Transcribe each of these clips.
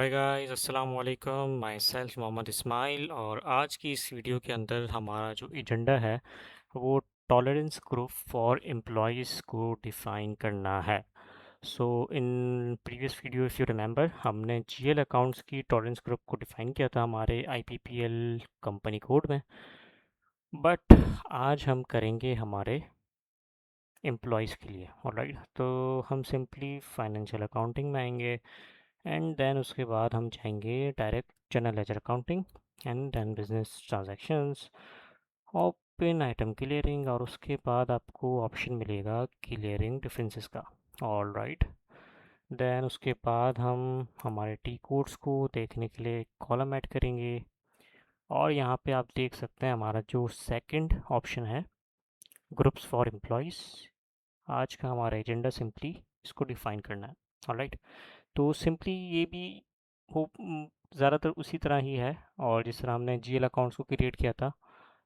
Hi guys, अस्सलाम वालेकुम। My self Mohammad Ismail, और आज की इस वीडियो के अंदर हमारा जो एजेंडा है वो टॉलरेंस ग्रुप फॉर एम्प्लॉयज़ को डिफ़ाइन करना है। So in previous video if you remember, हमने जीएल अकाउंट्स की टॉलरेंस ग्रुप को डिफ़ाइन किया था हमारे आईपीपीएल कंपनी कोड में। बट आज हम करेंगे हमारे एम्प्लॉयज़ के लिए। ऑलराइट, तो हम सिंपली फाइनेंशियल अकाउंटिंग में आएंगे एंड देन उसके बाद हम जाएंगे direct general ledger accounting and then business transactions, open item clearing, और उसके बाद आपको ऑप्शन मिलेगा क्लियरिंग डिफरेंसेस का। ऑल राइट, देन उसके बाद हम हमारे टी कोड्स को देखने के लिए कॉलम ऐड करेंगे। और यहाँ पे आप देख सकते हैं हमारा जो सेकंड ऑप्शन है, ग्रुप्स फॉर एम्प्लॉयज़। आज का हमारा एजेंडा सिंपली इसको डिफाइन करना है। ऑलराइट, तो सिंपली ये भी हो ज़्यादातर उसी तरह ही है, और जिस तरह हमने जीएल अकाउंट्स को क्रिएट किया था,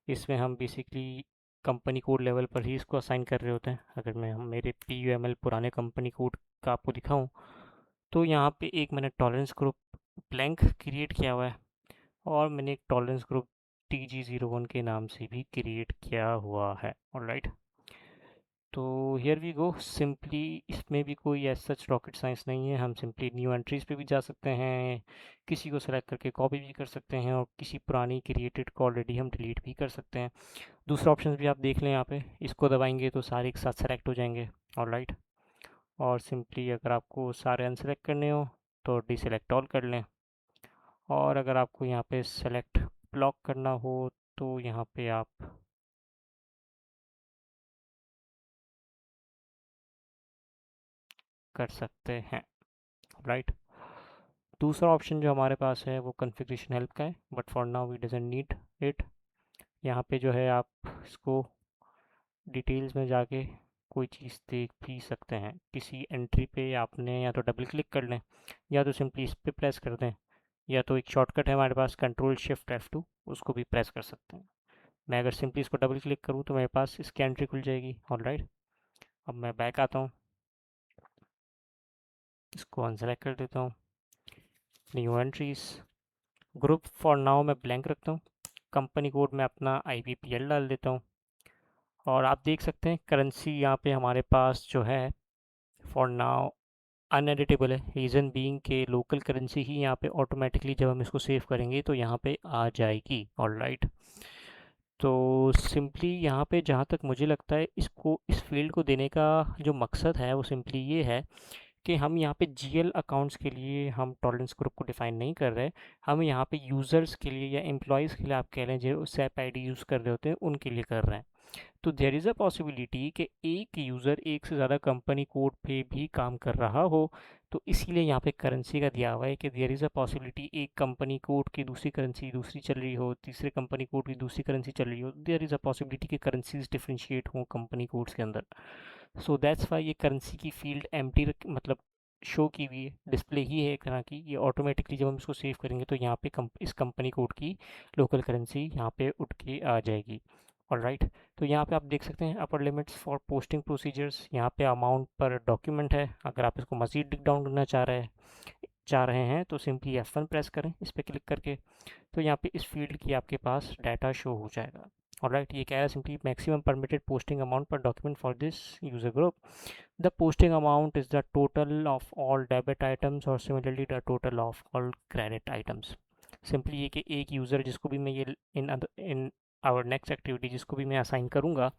इसमें हम बेसिकली कंपनी कोड लेवल पर ही इसको असाइन कर रहे होते हैं। अगर मैं हम मेरे PUML पुराने कंपनी कोड का आपको दिखाऊं, तो यहाँ पे एक मैंने टॉलरेंस ग्रुप ब्लैंक क्रिएट किया हुआ है, और मैंने एक टॉलरेंस ग्रुप TG01 के नाम से भी क्रिएट किया हुआ है। ऑलराइट, तो हियर वी गो। सिंपली इसमें भी कोई ऐसा सच रॉकेट साइंस नहीं है। हम सिंपली न्यू एंट्रीज पे भी जा सकते हैं, किसी को सेलेक्ट करके कॉपी भी कर सकते हैं, और किसी पुरानी क्रिएटेड को ऑलरेडी हम डिलीट भी कर सकते हैं। दूसरा ऑप्शन भी आप देख लें, यहाँ पे इसको दबाएंगे तो सारे एक साथ सेलेक्ट हो जाएंगे। ऑलराइट, और सिंपली अगर आपको सारे अनसेलेक्ट करने हो तो डिसेलेक्ट ऑल कर लें, और अगर आपको यहाँ पे सेलेक्ट ब्लॉक करना हो तो यहाँ पे आप कर सकते हैं। राइट, दूसरा ऑप्शन जो हमारे पास है वो कॉन्फ़िगरेशन हेल्प का है, but for now we doesn't need it. यहाँ पे जो है आप इसको डिटेल्स में जाके कोई चीज़ देख भी सकते हैं। किसी एंट्री पे आपने या तो डबल क्लिक कर लें, या तो सिंपली इस पे प्रेस कर दें, या तो एक शॉर्टकट है हमारे पास कंट्रोल शिफ्ट F2, उसको भी प्रेस कर सकते हैं। मैं अगर सिंपली इसको डबल क्लिक करूँ तो मेरे पास इसकी एंट्री खुल जाएगी। ऑलराइट, अब मैं बैक आता हूँ, इसको अनसेलेक्ट कर देता हूँ, new entries, group for now मैं ब्लैंक रखता हूँ, कंपनी कोड में अपना IPPL डाल देता हूँ, और आप देख सकते हैं करेंसी यहाँ पे हमारे पास जो है फॉर नाउ अनएडिटेबल है। रीज़न बीइंग के लोकल करेंसी ही यहाँ पे ऑटोमेटिकली जब हम इसको सेव करेंगे तो यहाँ पे आ जाएगी। ऑलराइट, तो सिंपली यहाँ पे जहाँ तक मुझे लगता है इसको इस फील्ड को देने का जो मकसद है वो सिंपली ये है कि हम यहाँ पे जीएल अकाउंट्स के लिए हम टॉलरेंस ग्रुप को डिफाइन नहीं कर रहे। हम यहाँ पे यूज़र्स के लिए या एम्प्लॉयज़ के लिए आप कह लें जो SAP ID यूज़ कर रहे होते हैं उनके लिए कर रहे हैं। तो देयर इज़ अ पॉसिबिलिटी कि एक यूज़र एक से ज़्यादा कंपनी कोड पे भी काम कर रहा हो, तो इसीलिए यहाँ पे करेंसी का दिया हुआ है कि देयर इज़ अ पॉसिबिलिटी एक कंपनी कोड की दूसरी करेंसी दूसरी चल रही हो, तीसरे कंपनी कोड की दूसरी करेंसी चल रही हो। देयर इज़ अ पॉसिबिलिटी कि करेंसीज डिफ्रेंशिएट हों कंपनी कोड्स के अंदर। सो दैट्स वाई ये करेंसी की फील्ड एम्प्टी मतलब शो की हुई है, डिस्प्ले ही है एक तरह की। ये ऑटोमेटिकली जब हम इसको सेव करेंगे तो यहाँ पे इस कंपनी कोड की लोकल करेंसी यहाँ पे उठ के आ जाएगी। और राइट, तो यहाँ पे आप देख सकते हैं अपर लिमिट्स फॉर पोस्टिंग प्रोसीजर्स, यहाँ पे अमाउंट पर डॉक्यूमेंट है। अगर आप इसको मज़ीद डिक डाउन करना चाह रहे हैं तो सिंपली F1 प्रेस करें इस पर क्लिक करके, तो यहाँ पे इस फील्ड की आपके पास डाटा शो हो जाएगा। ऑलराइट, ये कह रहा है simply maximum permitted posting amount per document for this user group. The posting amount is the total of all debit items और similarly the total of all credit items. Simply ये कि एक यूज़र जिसको भी मैं ये इन आवर नेक्स्ट एक्टिविटी जिसको भी मैं असाइन करूँगा,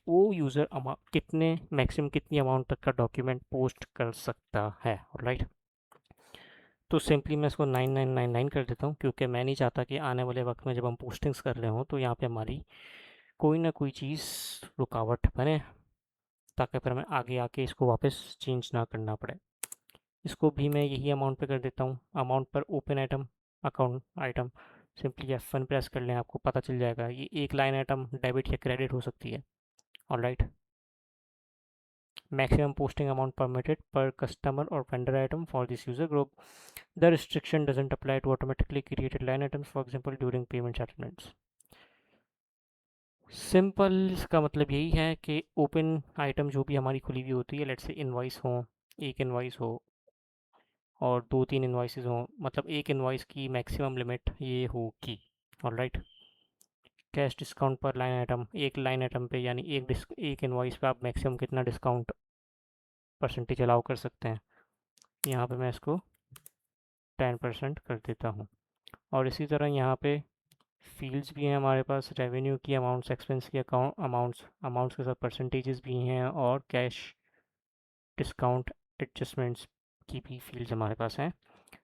वो यूज़र कितने मैक्सिमम कितनी अमाउंट तक का डॉक्यूमेंट पोस्ट कर सकता है। राइट, तो सिंपली मैं इसको 9999 कर देता हूँ, क्योंकि मैं नहीं चाहता कि आने वाले वक्त में जब हम पोस्टिंग्स कर रहे हों तो यहाँ पे हमारी कोई ना कोई चीज़ रुकावट बने, ताकि फिर हमें आगे आके इसको वापस चेंज ना करना पड़े। इसको भी मैं यही अमाउंट पे कर देता हूँ। अमाउंट पर open item account item, simply F1 press कर लें, आपको पता चल जाएगा ये एक लाइन आइटम डेबिट या क्रेडिट हो सकती है। Alright, maximum posting amount permitted per customer or vendor item for this user group. The restriction doesn't apply to automatically created line items, for example during payment settlements. Simple इसका मतलब यही है कि open item जो भी हमारी खुली हुई होती है, लेट्स से इनवॉइस हो, एक इनवॉइस हो, और 2-3 इन्वाइसेस हों, मतलब एक इन्वाइस की मैक्सिमम लिमिट ये होगी। ऑलराइट, कैश डिस्काउंट पर लाइन आइटम, एक लाइन आइटम पे यानी एक इन्वाइस पे आप मैक्सिमम कितना डिस्काउंट परसेंटेज अलाउ कर सकते हैं। यहाँ पे मैं इसको 10% कर देता हूँ। और इसी तरह यहाँ पे फील्ड्स भी हैं हमारे पास, रेवेन्यू की अमाउंट्स, एक्सपेंस की अकाउंट अमाउंट्स, अमाउंट्स के साथ परसेंटेजेस भी हैं, और कैश डिस्काउंट एडजस्टमेंट्स की भी फील्ड्स हमारे पास हैं।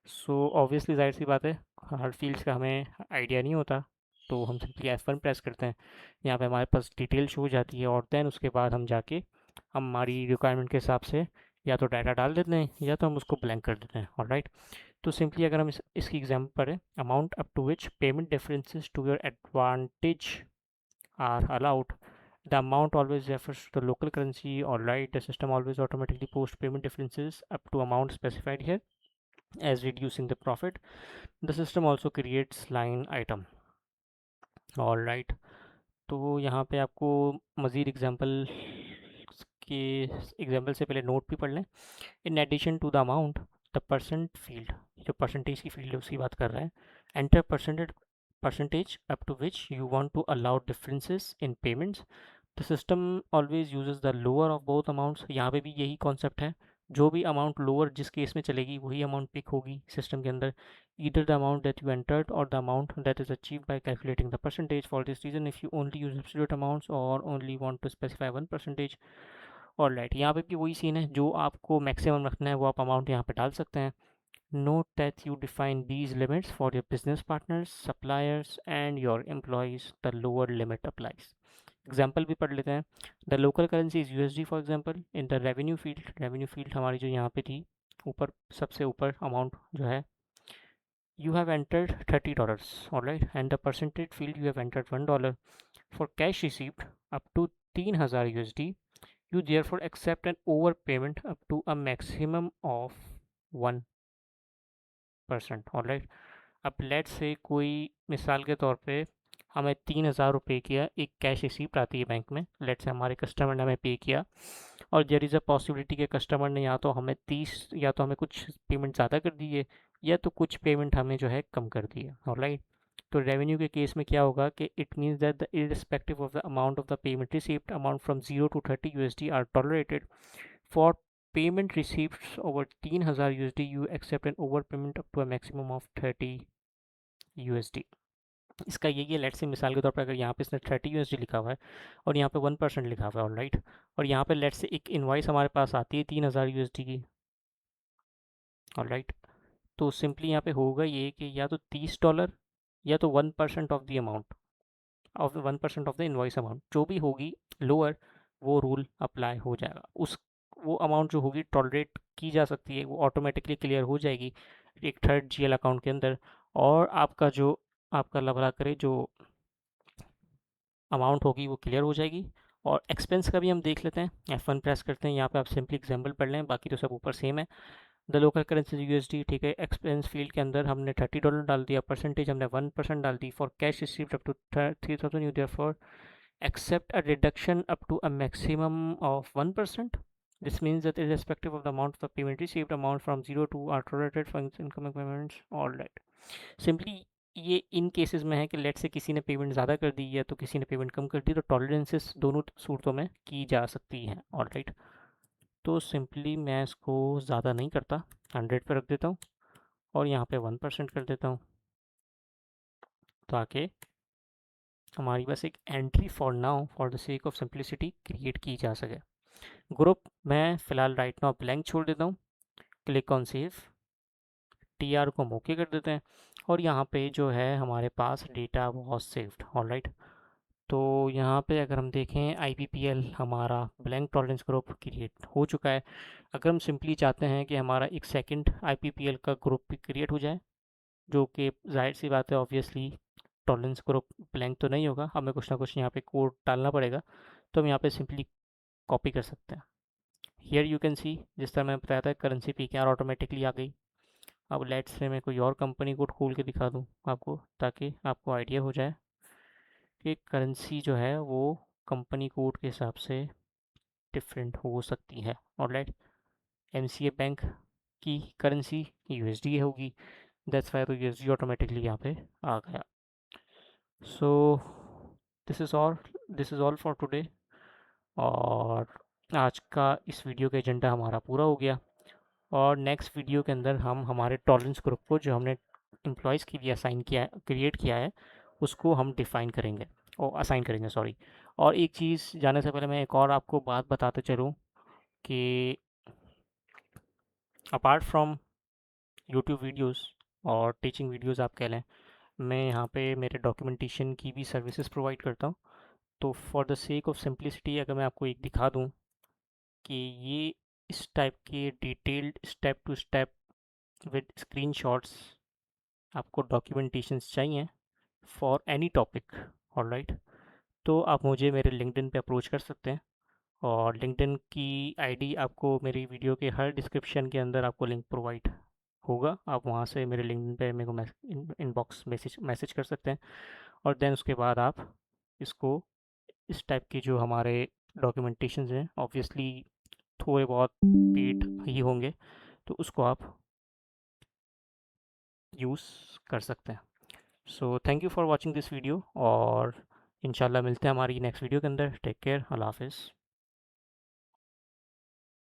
सो ऑब्वियसली जाहिर सी बात है, हर फील्ड्स का हमें आइडिया नहीं होता, तो हम सिंपली F1 प्रेस करते हैं। यहाँ पे हमारे पास डिटेल शो हो जाती है, और देन उसके बाद हम जाके हमारी रिक्वायरमेंट के हिसाब से या तो डाटा डाल देते हैं या तो हम उसको ब्लैंक कर देते हैं। ऑलराइट, तो सिंपली अगर हम इसकी एग्जाम्पल पढ़ें, amount up to which payment differences to your advantage are allowed. The amount always refers to the local currency. All right, the system always automatically posts payment differences up to amount specified here as reducing the profit. The system also creates line item. All right, तो यहाँ पे आपको मज़ीद के example से पहले note भी पढ़ लें। In addition to the amount, the percent field, जो परसेंटेज की फील्ड है उसकी बात कर रहा है, enter percentage up to which you want to allow differences in payments. The system always uses the lower of both amounts. यहाँ पे भी यही कॉन्सेप्ट है, जो भी अमाउंट लोअर जिस केस में चलेगी वही अमाउंट पिक होगी सिस्टम के अंदर, either the amount that you entered or the amount that is achieved by calculating the percentage. For this reason, if you only use absolute amounts or only want to specify one percentage, और right, यहाँ पे भी वही scene है, जो आपको maximum रखना है वो आप अमाउंट यहाँ पे डाल सकते हैं। Note that you define these limits for your business partners, suppliers and your employees. The lower limit applies. Example भी पढ़ लेते हैं। The local currency is USD for example. In the revenue field हमारी जो यहाँ पे थी ऊपर, सबसे ऊपर अमाउंट जो है, you have entered $30, all right, and the percentage field you have entered $1. For cash received up to 3000 USD, you therefore accept an overpayment up to a maximum of 1%, all right। अब late से कोई मिसाल के तौर पे हमें 3000 रुपये की एक कैश रिसीप्ट आती है बैंक में, लेट से हमारे कस्टमर ने हमें पे किया, और देयर इज़ अ पॉसिबिलिटी के कस्टमर ने या तो हमें 30, या तो हमें कुछ पेमेंट ज़्यादा कर दी है, या तो कुछ पेमेंट हमें जो है कम कर दी है। ऑलराइट, तो रेवेन्यू के केस में क्या होगा कि it means that the irrespective of the amount of the payment receipt, amount from 0 to 30 USD are tolerated. For payment receipt over 3000 USD you accept an over payment up to a maximum of 30 USD। इसका यही है, late से मिसाल के तौर पर अगर यहाँ पे इसने 30 USD लिखा हुआ है और यहाँ पे 1% लिखा हुआ है, ऑलराइट, और यहाँ पे लेट से एक इनवाइस हमारे पास आती है 3000 USD की, ऑलराइट, तो सिंपली यहाँ पे होगा ये कि या तो $30 या तो 1% of the amount, of 1% of the invoice amount, जो भी होगी लोअर, वो रूल अप्लाई हो जाएगा। उस वो अमाउंट जो होगी टॉलरेट की जा सकती है, वो ऑटोमेटिकली क्लियर हो जाएगी एक थर्ड GL अकाउंट के अंदर, और आपका जो आपका अल्लाह भला करे जो अमाउंट होगी वो क्लियर हो जाएगी। और एक्सपेंस का भी हम देख लेते हैं, F1 प्रेस करते हैं, यहाँ पे आप सिंपली एग्जांपल पढ़ लें, बाकी तो सब ऊपर सेम है। द लोकल करेंसी USD, ठीक है, एक्सपेंस फील्ड के अंदर हमने $30 डाल दिया, परसेंटेज हमने 1% डाल दी। For cash received up to 3000 you therefore accept a reduction up to a maximum of 1%. This means that irrespective of the amount of the payment received, amount from 0 to are tolerated for incoming payments, all right। Simply ये इन cases में है कि late से किसी ने payment ज़्यादा कर दी है तो किसी ने पेमेंट कम कर दी, तो टॉलरेंसेस दोनों सूरतों में की जा सकती हैं, ऑल राइट। तो सिंपली मैं इसको ज़्यादा नहीं करता, 100 पे रख देता हूँ और यहाँ पे 1% कर देता हूँ, ताकि हमारी बस एक entry for now for the sake of simplicity create की जा सके। ग्रुप मैं फ़िलहाल राइट नाउ ब्लैंक छोड़ देता हूँ, क्लिक ऑन सेव, TR को ओके कर देते हैं, और यहाँ पे जो है हमारे पास डेटा वॉज सेव्ड, ऑलराइट। तो यहाँ पे अगर हम देखें IPPL हमारा ब्लैंक टॉलरेंस ग्रुप क्रिएट हो चुका है। अगर हम सिंपली चाहते हैं कि हमारा एक सेकंड IPPL का ग्रुप भी क्रिएट हो जाए, जो कि जाहिर सी बात है ऑब्वियसली टॉलरेंस ग्रुप ब्लैंक तो नहीं होगा, हमें कुछ ना कुछ यहाँ पे कोड डालना पड़ेगा, तो हम यहाँ पे सिंपली कॉपी कर सकते हैं। हियर यू कैन सी, जिस तरह मैंने बताया था करेंसी PKR ऑटोमेटिकली आ गई। अब लेट्स से मैं कोई और कंपनी कोड खोल के दिखा दूँ आपको, ताकि आपको आइडिया हो जाए कि करेंसी जो है वो कंपनी कोड के हिसाब से डिफरेंट हो सकती है, ऑलराइट। MCA बैंक की करेंसी यूएसडी होगी, दैट्स वाई तो यूएसडी ऑटोमेटिकली यहाँ पे आ गया। So this is all this is all for today. और आज का इस वीडियो का एजेंडा हमारा पूरा हो गया, और नेक्स्ट वीडियो के अंदर हम हमारे टॉलरेंस ग्रुप को जो हमने एम्प्लॉयज़ के लिए असाइन किया क्रिएट किया है उसको हम डिफ़ाइन करेंगे और असाइन करेंगे, सॉरी। और एक चीज़ जाने से पहले मैं एक और आपको बात बताते चलूँ कि अपार्ट फ्रॉम यूट्यूब वीडियोस और टीचिंग वीडियोस आप कह लें, मैं यहाँ पे मेरे डॉक्यूमेंटेशन की भी सर्विसेज प्रोवाइड करता हूँ। तो for the sake of simplicity अगर मैं आपको एक दिखा दूँ कि ये इस टाइप के detailed step to step with screenshots आपको डॉक्यूमेंटेशंस चाहिए फॉर एनी टॉपिक, ऑलराइट, तो आप मुझे मेरे लिंक्डइन पे अप्रोच कर सकते हैं। और लिंक्डइन की आईडी आपको मेरी वीडियो के हर डिस्क्रिप्शन के अंदर आपको लिंक प्रोवाइड होगा, आप वहाँ से मेरे लिंक्डइन पे मेरे को इनबॉक्स मैसेज कर सकते हैं। और देन उसके बाद आप इसको इस टाइप के जो हमारे डॉक्यूमेंटेशंस हैं ऑब्वियसली थोड़े बहुत पेड ही होंगे, तो उसको आप यूज़ कर सकते हैं। So thank you for watching this video, और इंशाल्लाह मिलते हैं हमारी नेक्स्ट वीडियो के अंदर। टेक केयर, अल्लाह हाफिज़।